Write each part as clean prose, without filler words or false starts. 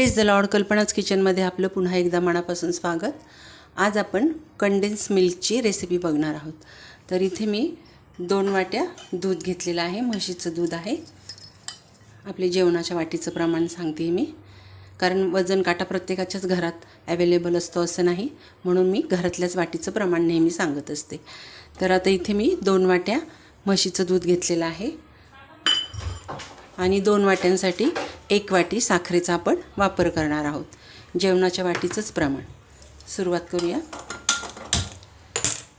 Praise the Lord. कल्पनाच किचनमध्ये आपलं पुन्हा एकदा मनापासून स्वागत. आज आपण कंडेन्स मिल्कची रेसिपी बघणार आहोत. तर इथे मी 2 वाट्या दूध घेतलेलं आहे. म्हशीचं दूध आहे. आपले जेवणाच्या वाटीचं प्रमाण सांगते मी, कारण वजन काटा प्रत्येकाच्याच घरात अवेलेबल असतो असं नाही, म्हणून मी घरातल्याच वाटीचं प्रमाण नेहमी सांगत असते. तर आता इथे मी 2 वाट्या म्हशीचं दूध घेतलेलं आहे आणि 2 वाट्यांसाठी 1 वाटी साखरेचा आपण वापर करणार आहोत. जेवणाच्या वाटीचंच प्रमाण. सुरुवात करूया.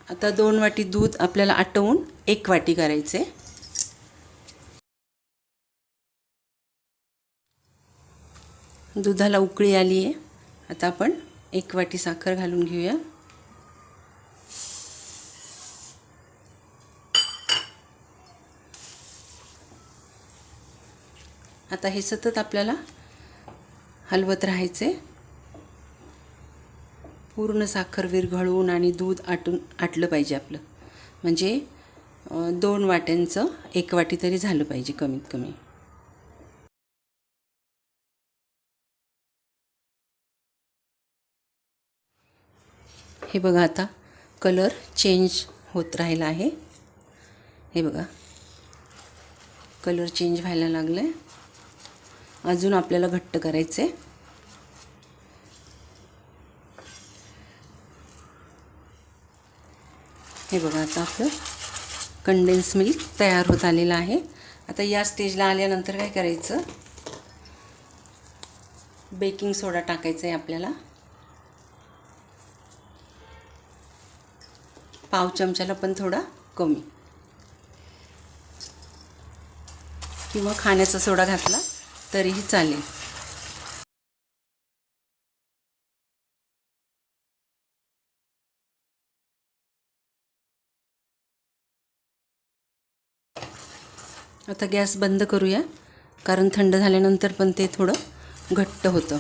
आता 2 वाटी दूध आपल्याला आटवून 1 वाटी करायचे. दुधाला उकळी आली आहे. आता आपण 1 वाटी साखर घालून घेऊया. आता हे सतत आपल्याला हलवत राहायचे. पूर्ण साखर विरघळून आणि दूध आटलं पाहिजे आपलं, म्हणजे 2 वाट्यांचं 1 वाटी तरी झालं पाहिजे कमीत कमी. हे बघा, आता कलर चेंज होत राहिला आहे. हे बघा, कलर चेंज व्हायला लागला आहे. अजून आपल्याला घट्ट करायचे. हे बघा, आता आपलं कंडेन्स मिल्क तयार होत आलेलं आहे. आता या स्टेजला आल्यानंतर काय करायचं, बेकिंग सोडा टाकायचा आहे आपल्याला. पाव चमच्याला पण थोडा कमी, किंवा खाण्याचा सोडा घातला तरीही चालेल. आता गॅस बंद करूया, कारण थंड झाल्यानंतर पण ते थोडं घट्ट होतं.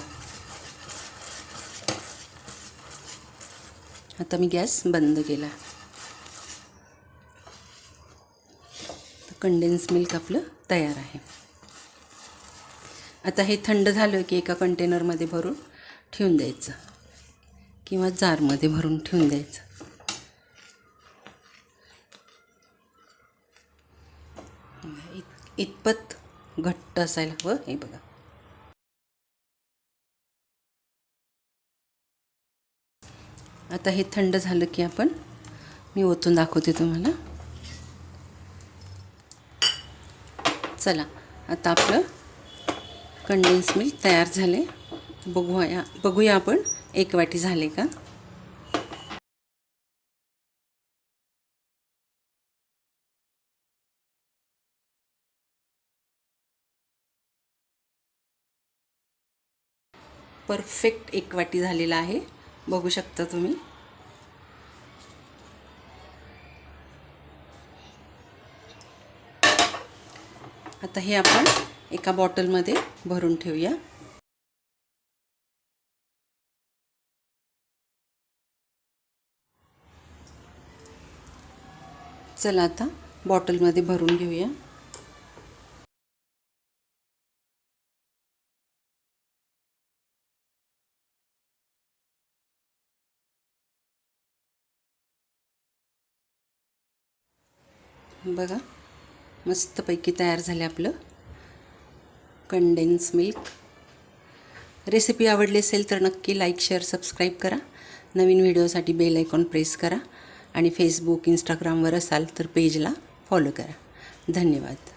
आता मी गॅस बंद केला. कंडेन्स मिल्क आपलं तयार आहे. आता हे थंड झालं की एका कंटेनरमध्ये भरून ठेवून द्यायचं, किंवा जारमध्ये भरून ठेवून द्यायचं. इतपत घट्ट असायला हवं. हे बघा, आता हे थंड झालं की मी ओतून दाखवते तुम्हाला. चला, आता आपलं कंडेन्स मिल्क तयार झाले. बघूया आपण 1 वाटी झाले का. परफेक्ट 1 वाटी झालेला आहे, बघू शकता तुम्ही. आता हे आपण एका बॉटलमध्ये भरून ठेवूया. चला, आता बॉटलमध्ये भरून घेऊया. बघा, मस्तपैकी तयार झाले आपलं कंडेन्स मिल्क. रेसिपी आवडली असेल तर नक्की लाईक, शेअर, सबस्क्राईब करा. नवीन व्हिडिओसाठी बेल आयकॉन प्रेस करा आणि फेसबुक, इंस्टाग्रामवर असाल तर पेजला फॉलो करा. धन्यवाद.